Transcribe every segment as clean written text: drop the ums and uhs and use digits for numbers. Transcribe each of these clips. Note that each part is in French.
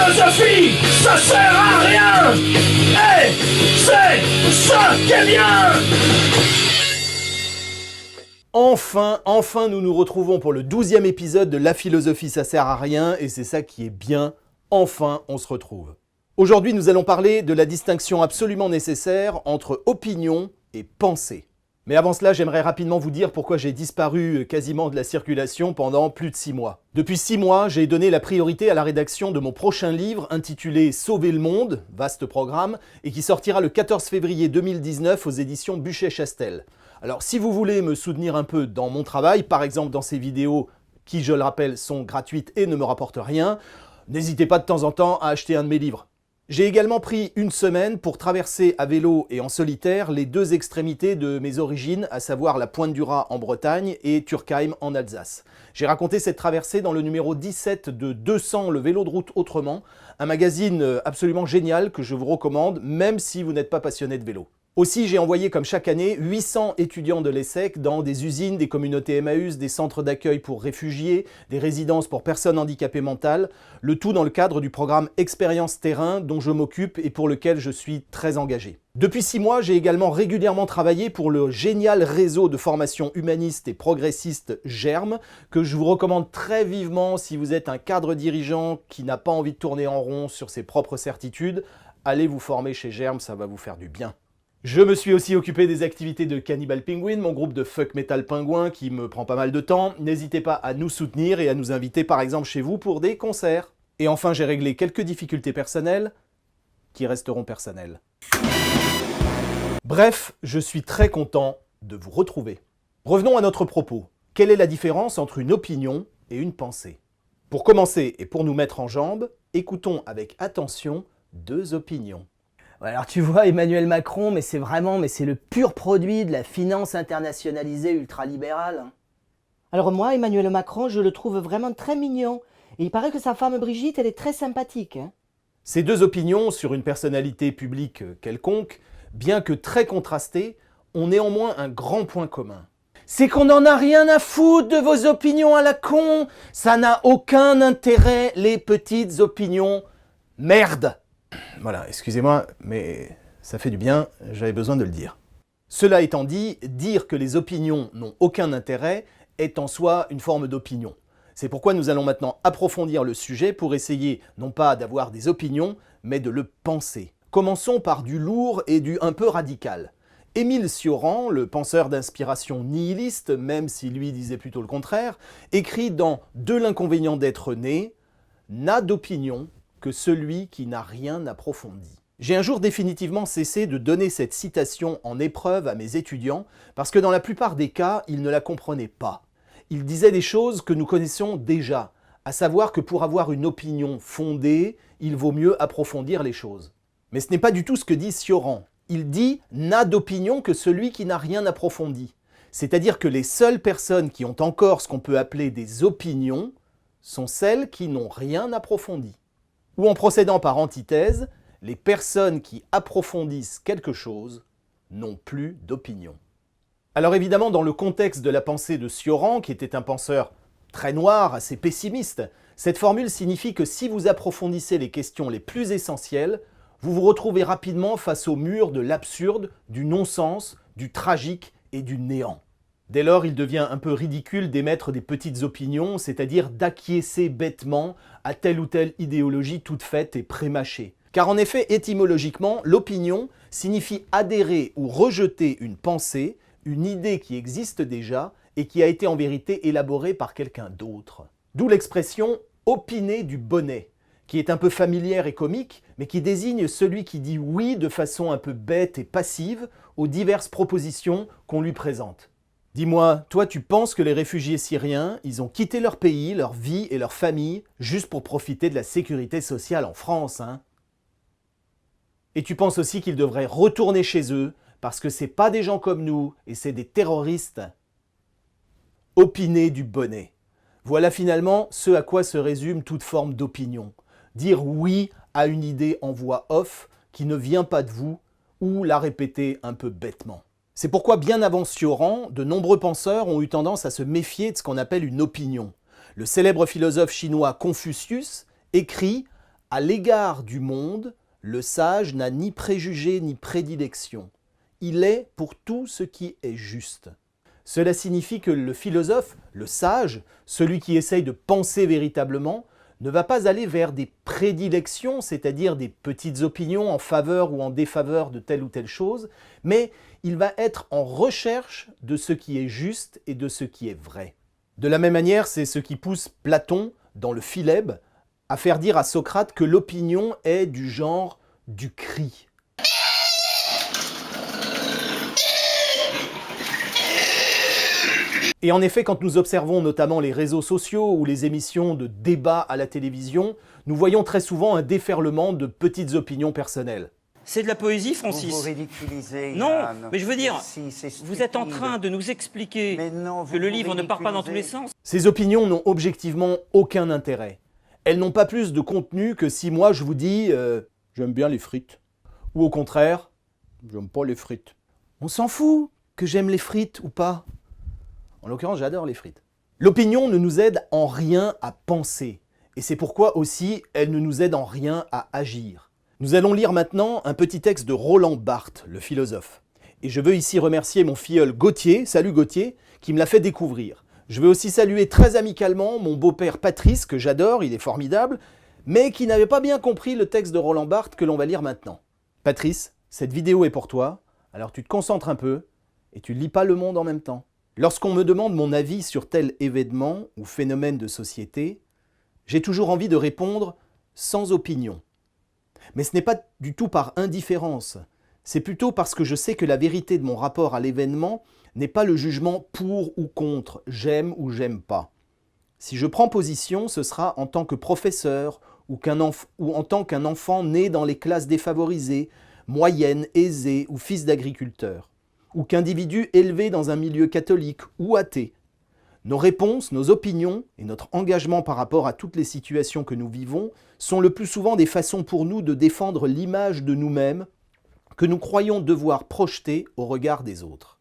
philosophie, ça sert à rien. Et c'est ça qui est bien. Enfin, nous nous retrouvons pour le 12e épisode de La philosophie, ça sert à rien, et c'est ça qui est bien. Enfin, on se retrouve. Aujourd'hui, nous allons parler de la distinction absolument nécessaire entre opinion et pensée. Mais avant cela, j'aimerais rapidement vous dire pourquoi j'ai disparu quasiment de la circulation pendant plus de 6 mois. Depuis 6 mois, j'ai donné la priorité à la rédaction de mon prochain livre intitulé « Sauver le monde », vaste programme, et qui sortira le 14 février 2019 aux éditions Buchet-Chastel. Alors si vous voulez me soutenir un peu dans mon travail, par exemple dans ces vidéos qui, je le rappelle, sont gratuites et ne me rapportent rien, n'hésitez pas de temps en temps à acheter un de mes livres. J'ai également pris une semaine pour traverser à vélo et en solitaire les deux extrémités de mes origines, à savoir la Pointe du Raz en Bretagne et Turckheim en Alsace. J'ai raconté cette traversée dans le numéro 17 de 200, le vélo de route autrement, un magazine absolument génial que je vous recommande, même si vous n'êtes pas passionné de vélo. Aussi, j'ai envoyé comme chaque année 800 étudiants de l'ESSEC dans des usines, des communautés Emmaüs, des centres d'accueil pour réfugiés, des résidences pour personnes handicapées mentales, le tout dans le cadre du programme Expérience Terrain dont je m'occupe et pour lequel je suis très engagé. Depuis 6 mois, j'ai également régulièrement travaillé pour le génial réseau de formation humaniste et progressiste GERM, que je vous recommande très vivement si vous êtes un cadre dirigeant qui n'a pas envie de tourner en rond sur ses propres certitudes. Allez vous former chez GERM, ça va vous faire du bien. Je me suis aussi occupé des activités de Cannibal Penguin, mon groupe de fuck metal pingouin qui me prend pas mal de temps. N'hésitez pas à nous soutenir et à nous inviter par exemple chez vous pour des concerts. Et enfin, j'ai réglé quelques difficultés personnelles qui resteront personnelles. Bref, je suis très content de vous retrouver. Revenons à notre propos. Quelle est la différence entre une opinion et une pensée? Pour commencer et pour nous mettre en jambes, écoutons avec attention deux opinions. Alors tu vois, Emmanuel Macron, mais c'est le pur produit de la finance internationalisée ultralibérale. Alors moi, Emmanuel Macron, je le trouve vraiment très mignon. Et il paraît que sa femme Brigitte, elle est très sympathique. Ces deux opinions sur une personnalité publique quelconque, bien que très contrastées, ont néanmoins un grand point commun. C'est qu'on n'en a rien à foutre de vos opinions à la con. Ça n'a aucun intérêt, les petites opinions. Merde! Voilà, excusez-moi, mais ça fait du bien, j'avais besoin de le dire. Cela étant dit, dire que les opinions n'ont aucun intérêt est en soi une forme d'opinion. C'est pourquoi nous allons maintenant approfondir le sujet pour essayer non pas d'avoir des opinions, mais de le penser. Commençons par du lourd et du un peu radical. Émile Cioran, le penseur d'inspiration nihiliste, même si lui disait plutôt le contraire, écrit dans « De l'inconvénient d'être né » « n'a d'opinion que celui qui n'a rien approfondi ». J'ai un jour définitivement cessé de donner cette citation en épreuve à mes étudiants parce que dans la plupart des cas, ils ne la comprenaient pas. Ils disaient des choses que nous connaissions déjà, à savoir que pour avoir une opinion fondée, il vaut mieux approfondir les choses. Mais ce n'est pas du tout ce que dit Cioran. Il dit « n'a d'opinion que celui qui n'a rien approfondi ». C'est-à-dire que les seules personnes qui ont encore ce qu'on peut appeler des opinions sont celles qui n'ont rien approfondi. Ou en procédant par antithèse, les personnes qui approfondissent quelque chose n'ont plus d'opinion. Alors évidemment, dans le contexte de la pensée de Cioran, qui était un penseur très noir, assez pessimiste, cette formule signifie que si vous approfondissez les questions les plus essentielles, vous vous retrouvez rapidement face au mur de l'absurde, du non-sens, du tragique et du néant. Dès lors, il devient un peu ridicule d'émettre des petites opinions, c'est-à-dire d'acquiescer bêtement à telle ou telle idéologie toute faite et prémâchée. Car en effet, étymologiquement, l'opinion signifie adhérer ou rejeter une pensée, une idée qui existe déjà et qui a été en vérité élaborée par quelqu'un d'autre. D'où l'expression « opiner du bonnet », qui est un peu familière et comique, mais qui désigne celui qui dit oui de façon un peu bête et passive aux diverses propositions qu'on lui présente. Dis-moi, toi tu penses que les réfugiés syriens, ils ont quitté leur pays, leur vie et leur famille juste pour profiter de la sécurité sociale en France, hein? Et tu penses aussi qu'ils devraient retourner chez eux parce que c'est pas des gens comme nous et c'est des terroristes? Opiner du bonnet. Voilà finalement ce à quoi se résume toute forme d'opinion. Dire oui à une idée en voix off qui ne vient pas de vous ou la répéter un peu bêtement. C'est pourquoi bien avant Cioran, de nombreux penseurs ont eu tendance à se méfier de ce qu'on appelle une opinion. Le célèbre philosophe chinois Confucius écrit « À l'égard du monde, le sage n'a ni préjugé ni prédilection. Il est pour tout ce qui est juste. Cela signifie que le philosophe, le sage, celui qui essaye de penser véritablement, ne va pas aller vers des prédilections, c'est-à-dire des petites opinions en faveur ou en défaveur de telle ou telle chose, mais il va être en recherche de ce qui est juste et de ce qui est vrai. De la même manière, c'est ce qui pousse Platon, dans le Philèbe, à faire dire à Socrate que l'opinion est du genre du cri. Et en effet, quand nous observons notamment les réseaux sociaux ou les émissions de débat à la télévision, nous voyons très souvent un déferlement de petites opinions personnelles. C'est de la poésie, Francis. Vous ridiculisez, non, Yann. mais je veux dire, Si, c'est vous êtes en stupide. train de nous expliquer Mais non, que le livre ne part pas dans tous les sens. Ces opinions n'ont objectivement aucun intérêt. Elles n'ont pas plus de contenu que si moi je vous dis j'aime bien les frites » ou au contraire « j'aime pas les frites ». On s'en fout que j'aime les frites ou pas. En l'occurrence, j'adore les frites. L'opinion ne nous aide en rien à penser. Et c'est pourquoi aussi, elle ne nous aide en rien à agir. Nous allons lire maintenant un petit texte de Roland Barthes, le philosophe. Et je veux ici remercier mon filleul Gauthier, salut Gauthier, qui me l'a fait découvrir. Je veux aussi saluer très amicalement mon beau-père Patrice, que j'adore, il est formidable, mais qui n'avait pas bien compris le texte de Roland Barthes que l'on va lire maintenant. Patrice, cette vidéo est pour toi, alors tu te concentres un peu et tu ne lis pas Le Monde en même temps. Lorsqu'on me demande mon avis sur tel événement ou phénomène de société, j'ai toujours envie de répondre sans opinion. Mais ce n'est pas du tout par indifférence, c'est plutôt parce que je sais que la vérité de mon rapport à l'événement n'est pas le jugement pour ou contre, j'aime ou j'aime pas. Si je prends position, ce sera en tant que professeur ou en tant qu'un enfant né dans les classes défavorisées, moyennes, aisées ou fils d'agriculteurs, ou qu'individu élevé dans un milieu catholique ou athée. Nos réponses, nos opinions et notre engagement par rapport à toutes les situations que nous vivons sont le plus souvent des façons pour nous de défendre l'image de nous-mêmes que nous croyons devoir projeter au regard des autres.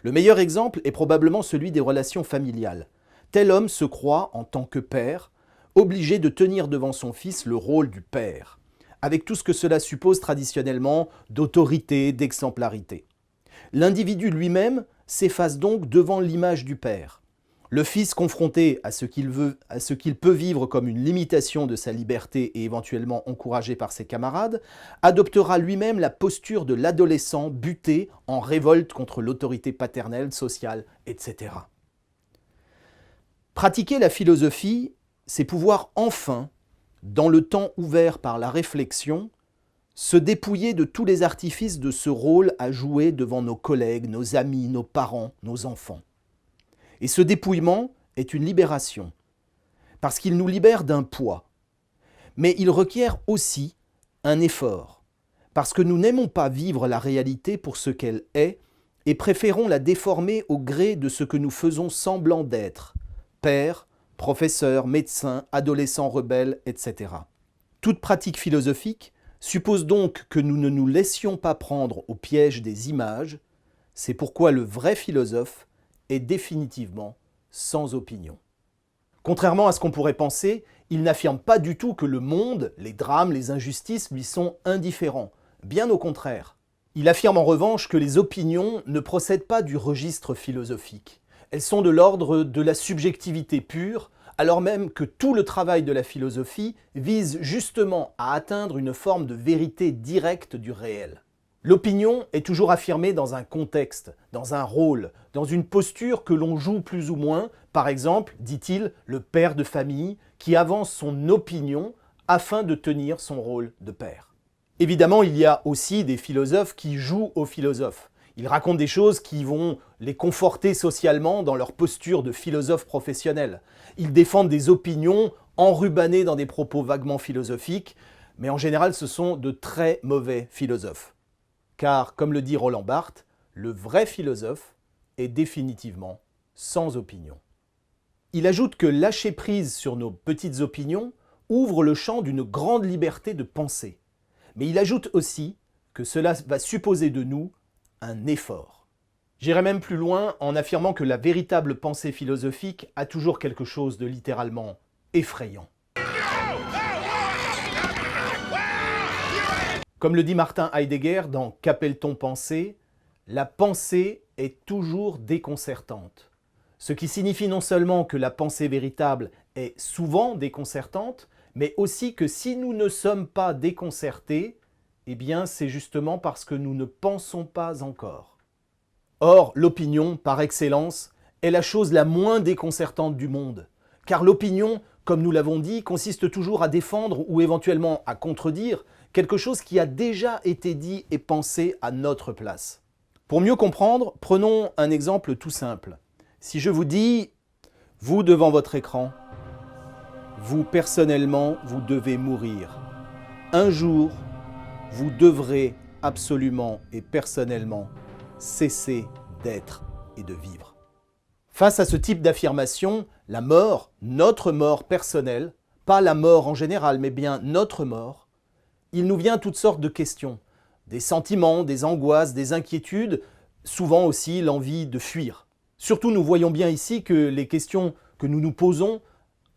Le meilleur exemple est probablement celui des relations familiales. Tel homme se croit, en tant que père, obligé de tenir devant son fils le rôle du père, avec tout ce que cela suppose traditionnellement d'autorité, d'exemplarité. L'individu lui-même s'efface donc devant l'image du père. Le fils, confronté à ce qu'il peut vivre comme une limitation de sa liberté et éventuellement encouragé par ses camarades, adoptera lui-même la posture de l'adolescent buté en révolte contre l'autorité paternelle, sociale, etc. Pratiquer la philosophie, c'est pouvoir enfin, dans le temps ouvert par la réflexion, se dépouiller de tous les artifices de ce rôle à jouer devant nos collègues, nos amis, nos parents, nos enfants. Et ce dépouillement est une libération, parce qu'il nous libère d'un poids. Mais il requiert aussi un effort, parce que nous n'aimons pas vivre la réalité pour ce qu'elle est et préférons la déformer au gré de ce que nous faisons semblant d'être, père, professeur, médecin, adolescent rebelle, etc. Toute pratique philosophique suppose donc que nous ne nous laissions pas prendre au piège des images. C'est pourquoi le vrai philosophe est définitivement sans opinion. Contrairement à ce qu'on pourrait penser, il n'affirme pas du tout que le monde, les drames, les injustices lui sont indifférents. Bien au contraire. Il affirme en revanche que les opinions ne procèdent pas du registre philosophique. Elles sont de l'ordre de la subjectivité pure, alors même que tout le travail de la philosophie vise justement à atteindre une forme de vérité directe du réel. L'opinion est toujours affirmée dans un contexte, dans un rôle, dans une posture que l'on joue plus ou moins, par exemple, dit-il, le père de famille qui avance son opinion afin de tenir son rôle de père. Évidemment, il y a aussi des philosophes qui jouent aux philosophes. Ils racontent des choses qui vont les conforter socialement dans leur posture de philosophe professionnel. Ils défendent des opinions enrubannées dans des propos vaguement philosophiques, mais en général ce sont de très mauvais philosophes. Car, comme le dit Roland Barthes, le vrai philosophe est définitivement sans opinion. Il ajoute que lâcher prise sur nos petites opinions ouvre le champ d'une grande liberté de penser. Mais il ajoute aussi que cela va supposer de nous un effort. J'irai même plus loin en affirmant que la véritable pensée philosophique a toujours quelque chose de littéralement effrayant. Comme le dit Martin Heidegger dans Qu'appelle-t-on penser? La pensée est toujours déconcertante. Ce qui signifie non seulement que la pensée véritable est souvent déconcertante, mais aussi que si nous ne sommes pas déconcertés, eh bien c'est justement parce que nous ne pensons pas encore. Or, l'opinion, par excellence, est la chose la moins déconcertante du monde. Car l'opinion, comme nous l'avons dit, consiste toujours à défendre ou éventuellement à contredire quelque chose qui a déjà été dit et pensé à notre place. Pour mieux comprendre, prenons un exemple tout simple. Si je vous dis, vous devant votre écran, vous personnellement, vous devez mourir. Un jour, vous devrez absolument et personnellement cesser d'être et de vivre. Face à ce type d'affirmation, la mort, notre mort personnelle, pas la mort en général, mais bien notre mort, il nous vient toutes sortes de questions, des sentiments, des angoisses, des inquiétudes, souvent aussi l'envie de fuir. Surtout, nous voyons bien ici que les questions que nous nous posons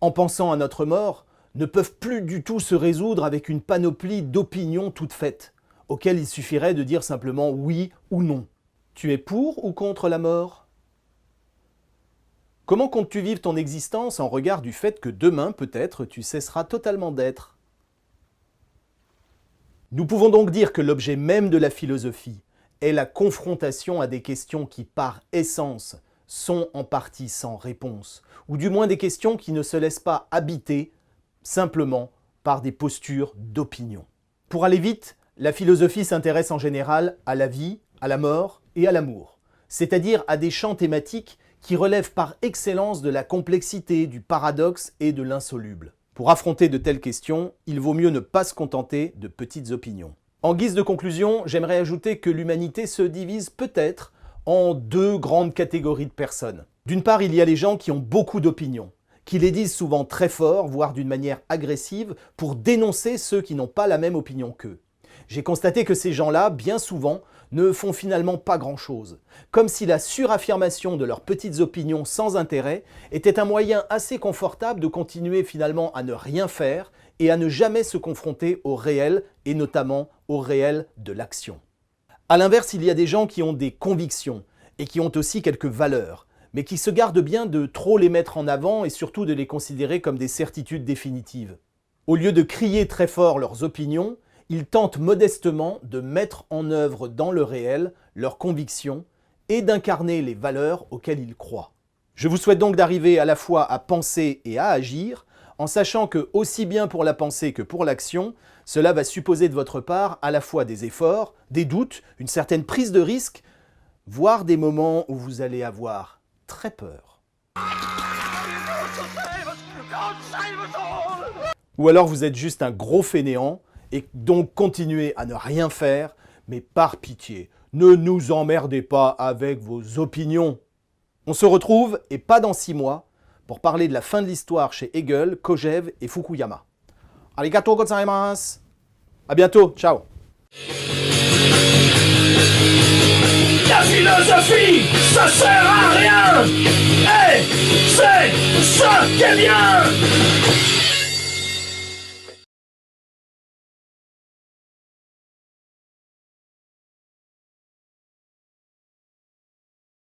en pensant à notre mort ne peuvent plus du tout se résoudre avec une panoplie d'opinions toutes faites, auxquelles il suffirait de dire simplement oui ou non. Tu es pour ou contre la mort? Comment comptes-tu vivre ton existence en regard du fait que demain, peut-être, tu cesseras totalement d'être? Nous pouvons donc dire que l'objet même de la philosophie est la confrontation à des questions qui, par essence, sont en partie sans réponse, ou du moins des questions qui ne se laissent pas habiter simplement par des postures d'opinion. Pour aller vite, la philosophie s'intéresse en général à la vie, à la mort et à l'amour, c'est-à-dire à des champs thématiques qui relèvent par excellence de la complexité, du paradoxe et de l'insoluble. Pour affronter de telles questions, il vaut mieux ne pas se contenter de petites opinions. En guise de conclusion, j'aimerais ajouter que l'humanité se divise peut-être en deux grandes catégories de personnes. D'une part, il y a les gens qui ont beaucoup d'opinions, qui les disent souvent très fort, voire d'une manière agressive, pour dénoncer ceux qui n'ont pas la même opinion qu'eux. J'ai constaté que ces gens-là, bien souvent, ne font finalement pas grand-chose, comme si la suraffirmation de leurs petites opinions sans intérêt était un moyen assez confortable de continuer finalement à ne rien faire et à ne jamais se confronter au réel, et notamment au réel de l'action. A l'inverse, il y a des gens qui ont des convictions et qui ont aussi quelques valeurs, mais qui se gardent bien de trop les mettre en avant et surtout de les considérer comme des certitudes définitives. Au lieu de crier très fort leurs opinions, ils tentent modestement de mettre en œuvre dans le réel leurs convictions et d'incarner les valeurs auxquelles ils croient. Je vous souhaite donc d'arriver à la fois à penser et à agir, en sachant que, aussi bien pour la pensée que pour l'action, cela va supposer de votre part à la fois des efforts, des doutes, une certaine prise de risque, voire des moments où vous allez avoir très peur. Ou alors vous êtes juste un gros fainéant, et donc continuez à ne rien faire, mais par pitié, ne nous emmerdez pas avec vos opinions. On se retrouve, et pas dans 6 mois, pour parler de la fin de l'histoire chez Hegel, Kojève et Fukuyama. Arigatou gozaimasu. À bientôt, ciao. La philosophie, ça sert à rien. Et c'est ça qui est bien.